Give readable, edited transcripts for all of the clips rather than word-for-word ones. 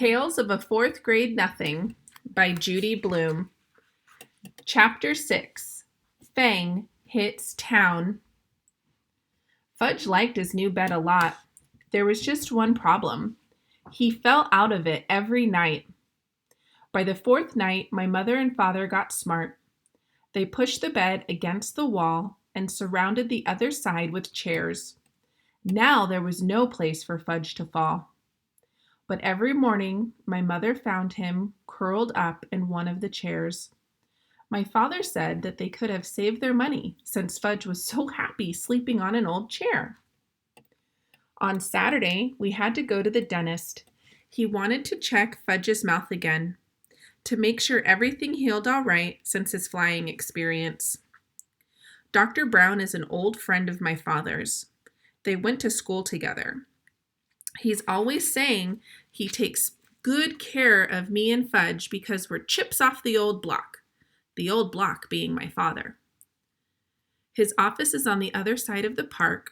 Tales of a Fourth Grade Nothing by Judy Blume. Chapter 6. Fang Hits Town. Fudge liked his new bed a lot. There was just one problem. He fell out of it every night. By the fourth night, my mother and father got smart. They pushed the bed against the wall and surrounded the other side with chairs. Now there was no place for Fudge to fall. But every morning, my mother found him curled up in one of the chairs. My father said that they could have saved their money since Fudge was so happy sleeping on an old chair. On Saturday, we had to go to the dentist. He wanted to check Fudge's mouth again to make sure everything healed all right since his flying experience. Dr. Brown is an old friend of my father's. They went to school together. He's always saying he takes good care of me and Fudge because we're chips off the old block being my father. His office is on the other side of the park.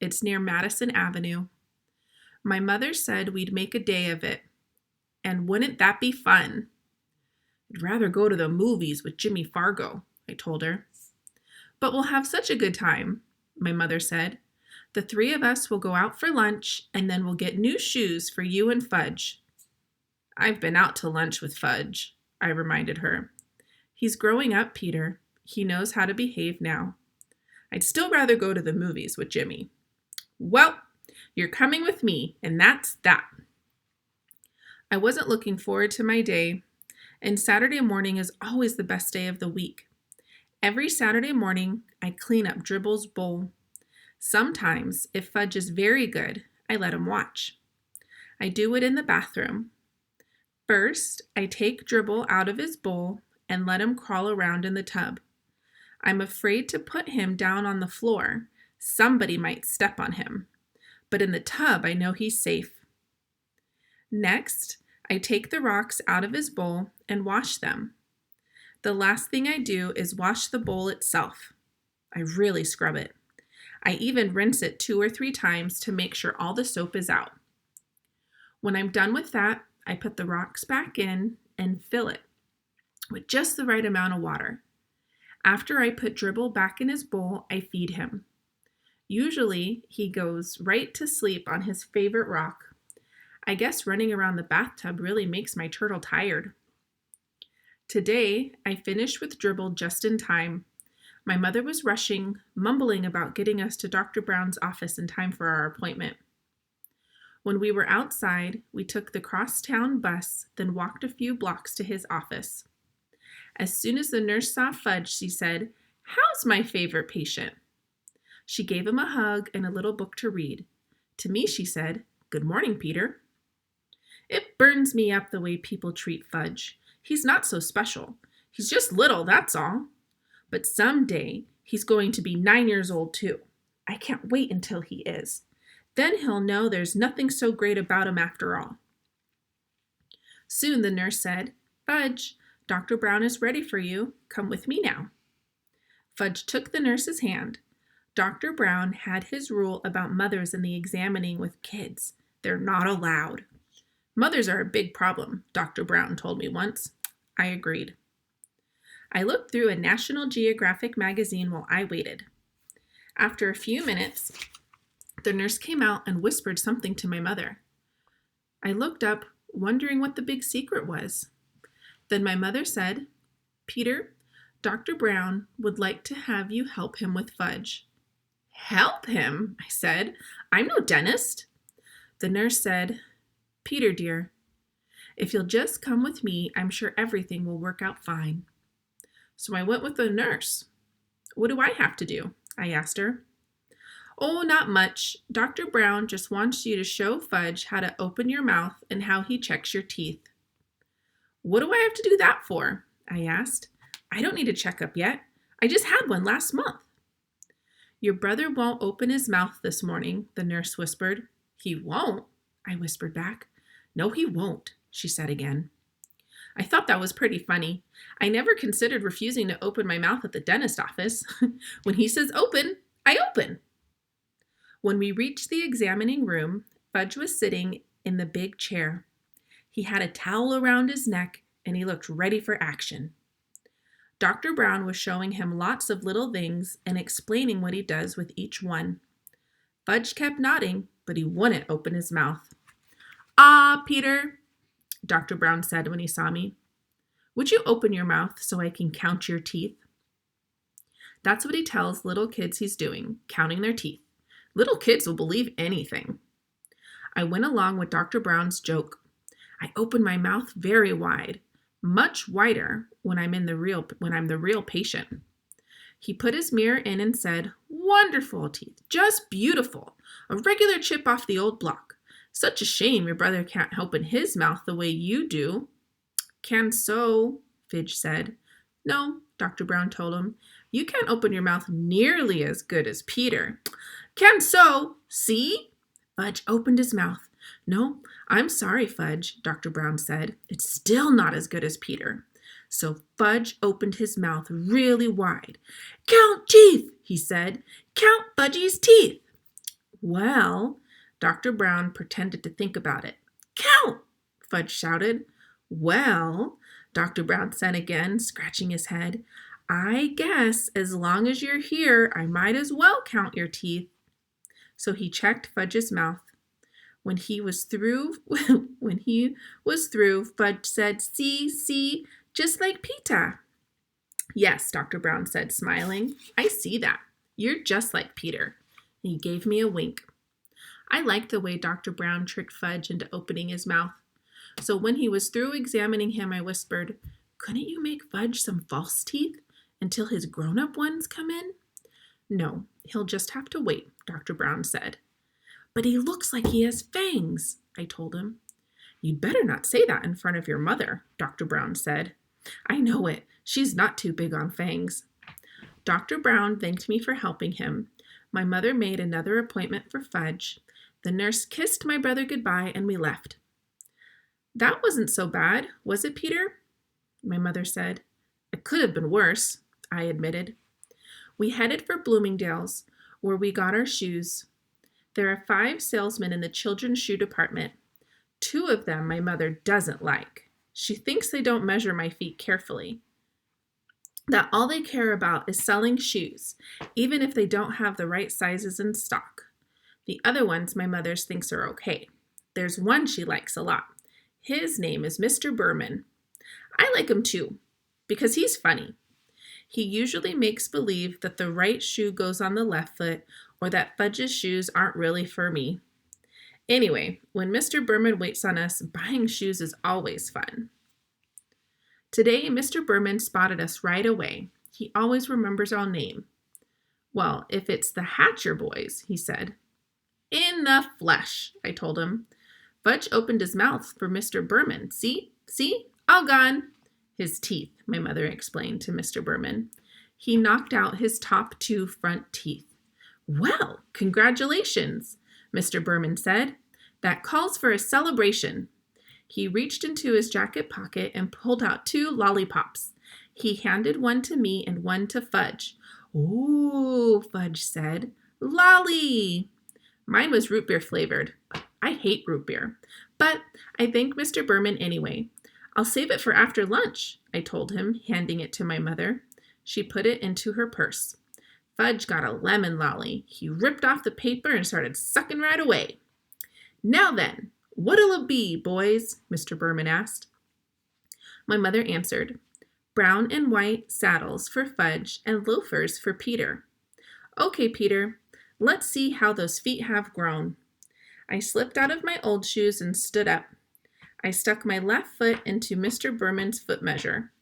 It's near Madison Avenue. My mother said we'd make a day of it. And wouldn't that be fun? I'd rather go to the movies with Jimmy Fargo, I told her. But we'll have such a good time, my mother said. The three of us will go out for lunch, and then we'll get new shoes for you and Fudge. I've been out to lunch with Fudge, I reminded her. He's growing up, Peter. He knows how to behave now. I'd still rather go to the movies with Jimmy. Well, you're coming with me, and that's that. I wasn't looking forward to my day, and Saturday morning is always the best day of the week. Every Saturday morning, I clean up Dribble's bowl. Sometimes, if Fudge is very good, I let him watch. I do it in the bathroom. First, I take Dribble out of his bowl and let him crawl around in the tub. I'm afraid to put him down on the floor. Somebody might step on him. But in the tub, I know he's safe. Next, I take the rocks out of his bowl and wash them. The last thing I do is wash the bowl itself. I really scrub it. I even rinse it 2 or 3 times to make sure all the soap is out. When I'm done with that, I put the rocks back in and fill it with just the right amount of water. After I put Dribble back in his bowl, I feed him. Usually, he goes right to sleep on his favorite rock. I guess running around the bathtub really makes my turtle tired. Today, I finished with Dribble just in time. My mother was rushing, mumbling about getting us to Dr. Brown's office in time for our appointment. When we were outside, we took the crosstown bus, then walked a few blocks to his office. As soon as the nurse saw Fudge, she said, "How's my favorite patient?" She gave him a hug and a little book to read. To me, she said, "Good morning, Peter." It burns me up the way people treat Fudge. He's not so special. He's just little, that's all. But someday, he's going to be 9 years old, too. I can't wait until he is. Then he'll know there's nothing so great about him after all. Soon the nurse said, "Fudge, Dr. Brown is ready for you. Come with me now." Fudge took the nurse's hand. Dr. Brown had his rule about mothers in the examining with kids. They're not allowed. Mothers are a big problem, Dr. Brown told me once. I agreed. I looked through a National Geographic magazine while I waited. After a few minutes, the nurse came out and whispered something to my mother. I looked up, wondering what the big secret was. Then my mother said, "Peter, Dr. Brown would like to have you help him with Fudge." "Help him?" I said. "I'm no dentist." The nurse said, "Peter, dear, if you'll just come with me, I'm sure everything will work out fine." So I went with the nurse. "What do I have to do?" I asked her. "Oh, not much. Dr. Brown just wants you to show Fudge how to open your mouth and how he checks your teeth." "What do I have to do that for?" I asked. "I don't need a checkup yet. I just had one last month." "Your brother won't open his mouth this morning," the nurse whispered. "He won't?" I whispered back. "No, he won't," she said again. I thought that was pretty funny. I never considered refusing to open my mouth at the dentist office. When he says open, I open. When we reached the examining room, Fudge was sitting in the big chair. He had a towel around his neck, and he looked ready for action. Dr. Brown was showing him lots of little things and explaining what he does with each one. Fudge kept nodding, but he wouldn't open his mouth. "Ah, Peter," Dr. Brown said when he saw me. "Would you open your mouth so I can count your teeth?" That's what he tells little kids he's doing, counting their teeth. Little kids will believe anything. I went along with Dr. Brown's joke. I open my mouth very wide, much wider when I'm the real patient. He put his mirror in and said, "Wonderful teeth, just beautiful, a regular chip off the old block. Such a shame your brother can't open his mouth the way you do." "Can so," Fudge said. "No," Dr. Brown told him, "you can't open your mouth nearly as good as Peter." "Can so, see?" Fudge opened his mouth. "No, I'm sorry, Fudge," Dr. Brown said. "It's still not as good as Peter." So Fudge opened his mouth really wide. "Count teeth," he said. "Count Fudgy's teeth." "Well," Dr. Brown pretended to think about it. "Count," Fudge shouted. "Well," Dr. Brown said again, scratching his head, "I guess as long as you're here, I might as well count your teeth." So he checked Fudge's mouth. When he was through, Fudge said, See, just like Peter." "Yes," Dr. Brown said, smiling. "I see that. You're just like Peter." He gave me a wink. I liked the way Dr. Brown tricked Fudge into opening his mouth. So when he was through examining him, I whispered, "Couldn't you make Fudge some false teeth until his grown-up ones come in?" "No, he'll just have to wait," Dr. Brown said. "But he looks like he has fangs," I told him. "You'd better not say that in front of your mother," Dr. Brown said. "I know it. She's not too big on fangs." Dr. Brown thanked me for helping him. My mother made another appointment for Fudge. The nurse kissed my brother goodbye, and we left. "That wasn't so bad, was it, Peter?" my mother said. "It could have been worse," I admitted. We headed for Bloomingdale's, where we got our shoes. There are 5 salesmen in the children's shoe department. 2 of them my mother doesn't like. She thinks they don't measure my feet carefully. That all they care about is selling shoes, even if they don't have the right sizes in stock. The other ones my mother thinks are okay. There's one she likes a lot. His name is Mr. Berman. I like him too, because he's funny. He usually makes believe that the right shoe goes on the left foot, or that Fudge's shoes aren't really for me. Anyway, when Mr. Berman waits on us, buying shoes is always fun. Today, Mr. Berman spotted us right away. He always remembers our name. "Well, if it's the Hatcher boys," he said. "In the flesh," I told him. Fudge opened his mouth for Mr. Berman. See, all gone." "His teeth," my mother explained to Mr. Berman. "He knocked out his top 2 front teeth." "Well, congratulations," Mr. Berman said. "That calls for a celebration." He reached into his jacket pocket and pulled out 2 lollipops. He handed one to me and one to Fudge. "Ooh," Fudge said. "Lolly." Mine was root beer flavored. I hate root beer, but I thanked Mr. Berman anyway. "I'll save it for after lunch," I told him, handing it to my mother. She put it into her purse. Fudge got a lemon lolly. He ripped off the paper and started sucking right away. "Now then, what'll it be, boys?" Mr. Berman asked. My mother answered, "Brown and white saddles for Fudge and loafers for Peter." "Okay, Peter, let's see how those feet have grown." I slipped out of my old shoes and stood up. I stuck my left foot into Mr. Berman's foot measure.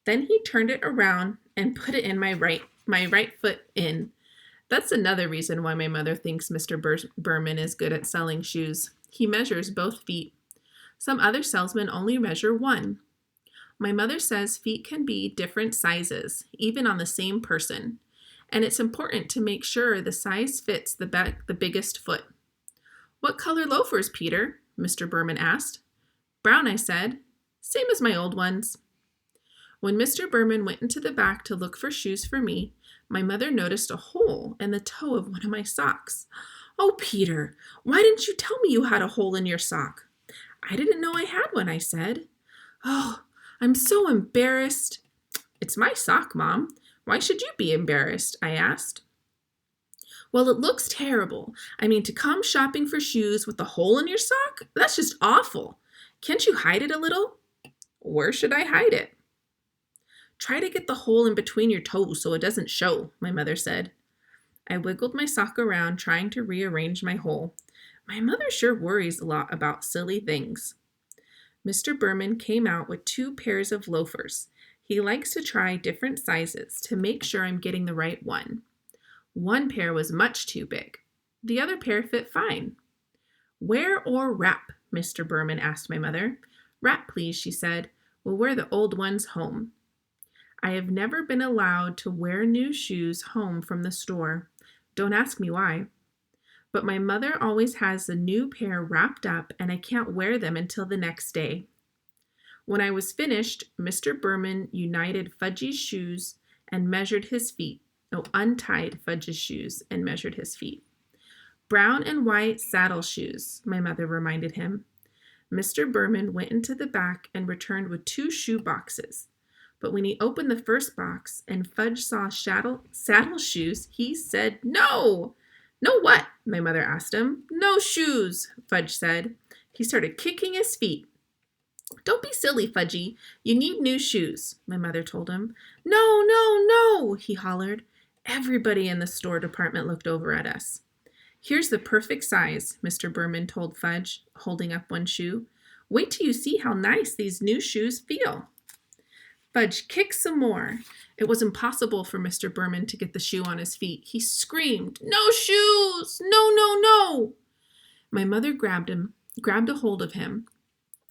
Then he turned it around and put it in my right foot in. That's another reason why my mother thinks Mr. Berman is good at selling shoes. He measures both feet. Some other salesmen only measure one. My mother says feet can be different sizes, even on the same person, and it's important to make sure the size fits the biggest foot. "What color loafers, Peter?" Mr. Berman asked. "Brown," I said. "Same as my old ones." When Mr. Berman went into the back to look for shoes for me, my mother noticed a hole in the toe of one of my socks. "Oh, Peter, why didn't you tell me you had a hole in your sock?" I didn't know I had one, I said. Oh, I'm so embarrassed. It's my sock, Mom. Why should you be embarrassed? I asked. Well, it looks terrible. I mean, to come shopping for shoes with a hole in your sock? That's just awful. Can't you hide it a little? Where should I hide it? Try to get the hole in between your toes so it doesn't show, my mother said. I wiggled my sock around, trying to rearrange my hole. My mother sure worries a lot about silly things. Mr. Berman came out with 2 pairs of loafers. He likes to try different sizes to make sure I'm getting the right one. One pair was much too big. The other pair fit fine. Wear or wrap? Mr. Berman asked my mother. Wrap, please, she said. We'll wear the old ones home. I have never been allowed to wear new shoes home from the store. Don't ask me why. But my mother always has the new pair wrapped up, and I can't wear them until the next day. When I was finished, Mr. Berman united Fudge's shoes and measured his feet. Untied Fudge's shoes and measured his feet. Brown and white saddle shoes, my mother reminded him. Mr. Berman went into the back and returned with 2 shoe boxes. But when he opened the first box and Fudge saw saddle shoes, he said, "No!" "No what?" my mother asked him. "No shoes," Fudge said. He started kicking his feet. "Don't be silly, Fudgy. You need new shoes," my mother told him. "No, no, no," he hollered. Everybody in the store department looked over at us. "Here's the perfect size," Mr. Berman told Fudge, holding up one shoe. "Wait till you see how nice these new shoes feel." Fudge kicked some more. It was impossible for Mr. Berman to get the shoe on his feet. He screamed, "No shoes! No, no, no!" My mother grabbed a hold of him,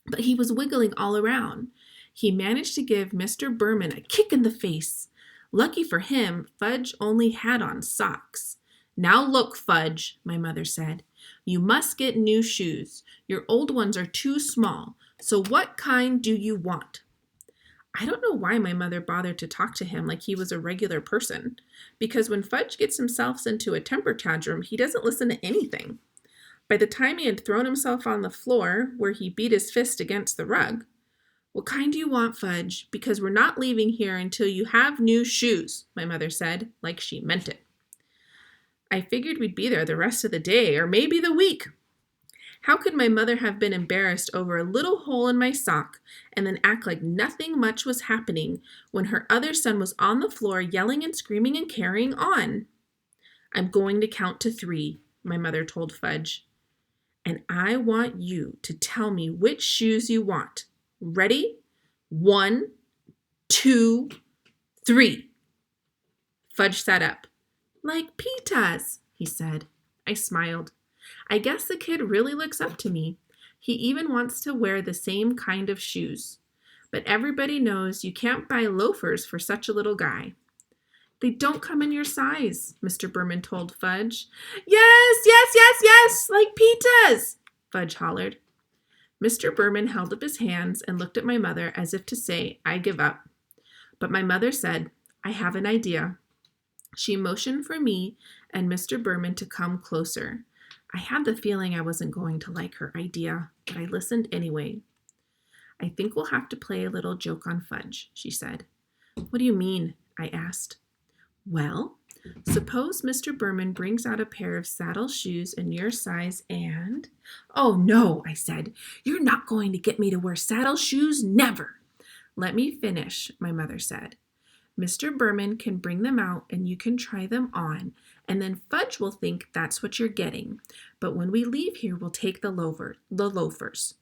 but he was wiggling all around. He managed to give Mr. Berman a kick in the face. Lucky for him, Fudge only had on socks. "Now look, Fudge," my mother said. "You must get new shoes. Your old ones are too small. So what kind do you want?" I don't know why my mother bothered to talk to him like he was a regular person, because when Fudge gets himself into a temper tantrum, he doesn't listen to anything. By the time he had thrown himself on the floor, where he beat his fist against the rug, "What kind do you want, Fudge? Because we're not leaving here until you have new shoes," my mother said, like she meant it. I figured we'd be there the rest of the day, or maybe the week. How could my mother have been embarrassed over a little hole in my sock and then act like nothing much was happening when her other son was on the floor yelling and screaming and carrying on? "I'm going to count to 3, my mother told Fudge. "And I want you to tell me which shoes you want. Ready? 1, 2, 3. Fudge sat up. "Like Pita's," he said. I smiled. I guess the kid really looks up to me. He even wants to wear the same kind of shoes. But everybody knows you can't buy loafers for such a little guy. "They don't come in your size," Mr. Berman told Fudge. "Yes, yes, yes, yes, like Pita's," Fudge hollered. Mr. Berman held up his hands and looked at my mother as if to say, "I give up." But my mother said, "I have an idea." She motioned for me and Mr. Berman to come closer. I had the feeling I wasn't going to like her idea, but I listened anyway. "I think we'll have to play a little joke on Fudge," she said. "What do you mean?" I asked. "Well, suppose Mr. Berman brings out a pair of saddle shoes in your size and—" "Oh, no," I said. "You're not going to get me to wear saddle shoes, never." "Let me finish," my mother said. "Mr. Berman can bring them out and you can try them on, and then Fudge will think that's what you're getting. But when we leave here, we'll take the loafers."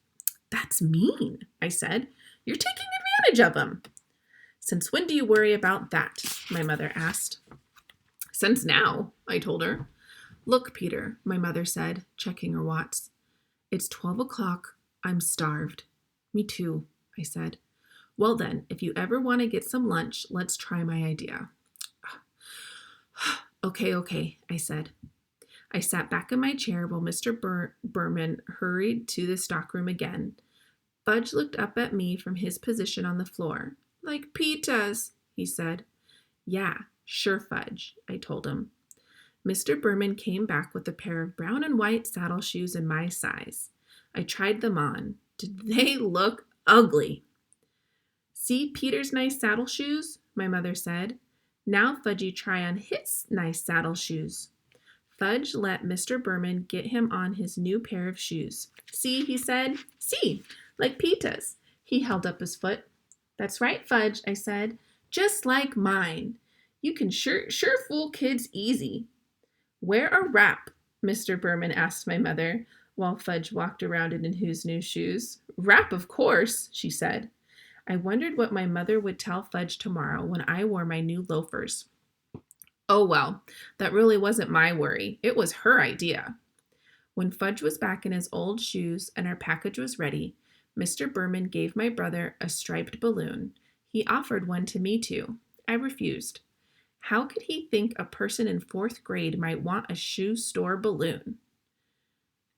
"That's mean," I said. "You're taking advantage of them." "Since when do you worry about that?" my mother asked. "Since now," I told her. "Look, Peter," my mother said, checking her watch. "It's 12 o'clock. I'm starved." "Me too," I said. "Well then, if you ever want to get some lunch, let's try my idea." Okay, I said. I sat back in my chair while Mr. Berman hurried to the stockroom again. Fudge looked up at me from his position on the floor. "Like Pita's," he said. "Yeah, sure, Fudge," I told him. Mr. Berman came back with a pair of brown and white saddle shoes in my size. I tried them on. Did they look ugly? See Peter's nice saddle shoes, my mother said. Now Fudgy try on his nice saddle shoes. Fudge let Mr. Berman get him on his new pair of shoes. See, he said. See, like Peta's. He held up his foot. That's right, Fudge, I said. Just like mine. You can sure fool kids easy. Wear a wrap, Mr. Berman asked my mother, while Fudge walked around in his new shoes. Wrap, of course, she said. I wondered what my mother would tell Fudge tomorrow when I wore my new loafers. Oh well, that really wasn't my worry. It was her idea. When Fudge was back in his old shoes and our package was ready, Mr. Berman gave my brother a striped balloon. He offered one to me too. I refused. How could he think a person in 4th grade might want a shoe store balloon?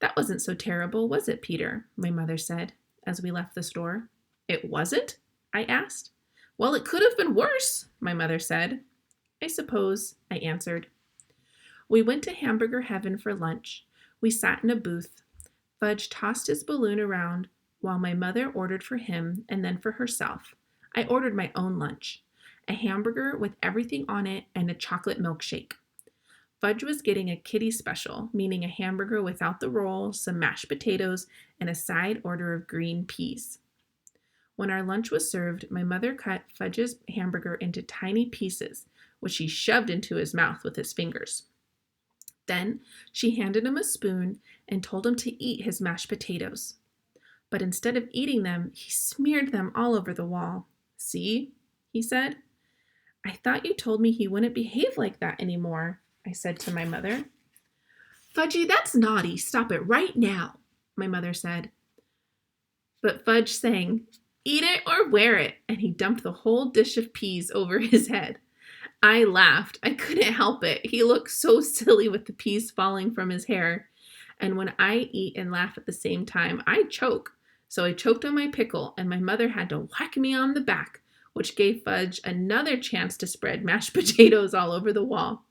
That wasn't so terrible, was it, Peter? My mother said as we left the store. It wasn't? I asked. Well, it could have been worse, my mother said. I suppose, I answered. We went to Hamburger Heaven for lunch. We sat in a booth. Fudge tossed his balloon around while my mother ordered for him and then for herself. I ordered my own lunch, a hamburger with everything on it and a chocolate milkshake. Fudge was getting a kiddie special, meaning a hamburger without the roll, some mashed potatoes, and a side order of green peas. When our lunch was served, my mother cut Fudge's hamburger into tiny pieces, which he shoved into his mouth with his fingers. Then she handed him a spoon and told him to eat his mashed potatoes. But instead of eating them, he smeared them all over the wall. See, he said. I thought you told me he wouldn't behave like that anymore, I said to my mother. Fudgy, that's naughty. Stop it right now, my mother said. But Fudge sang, eat it or wear it, and he dumped the whole dish of peas over his head. I laughed. I couldn't help it. He looked so silly with the peas falling from his hair. And when I eat and laugh at the same time, I choke. So I choked on my pickle, and my mother had to whack me on the back, which gave Fudge another chance to spread mashed potatoes all over the wall.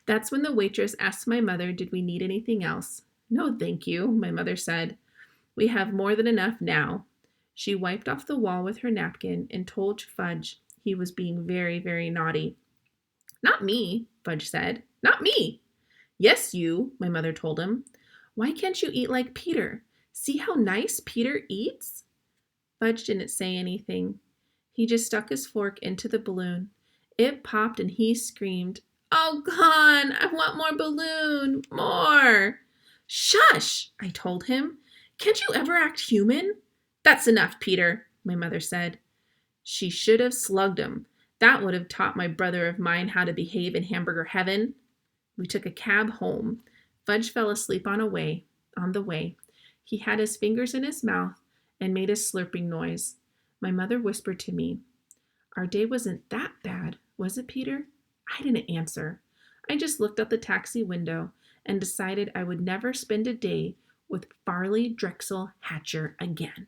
That's when the waitress asked my mother, did we need anything else? No, thank you, my mother said. We have more than enough now. She wiped off the wall with her napkin and told Fudge he was being very, very naughty. Not me, Fudge said. Not me. Yes, you, my mother told him. Why can't you eat like Peter? See how nice Peter eats? Fudge didn't say anything. He just stuck his fork into the balloon. It popped and he screamed, oh, gone! I want more balloon! More! Shush, I told him. Can't you ever act human? That's enough, Peter, my mother said. She should have slugged him. That would have taught my brother of mine how to behave in Hamburger Heaven. We took a cab home. Fudge fell asleep on the way. He had his fingers in his mouth and made a slurping noise. My mother whispered to me, our day wasn't that bad, was it, Peter? I didn't answer. I just looked out the taxi window and decided I would never spend a day with Farley Drexel Hatcher again.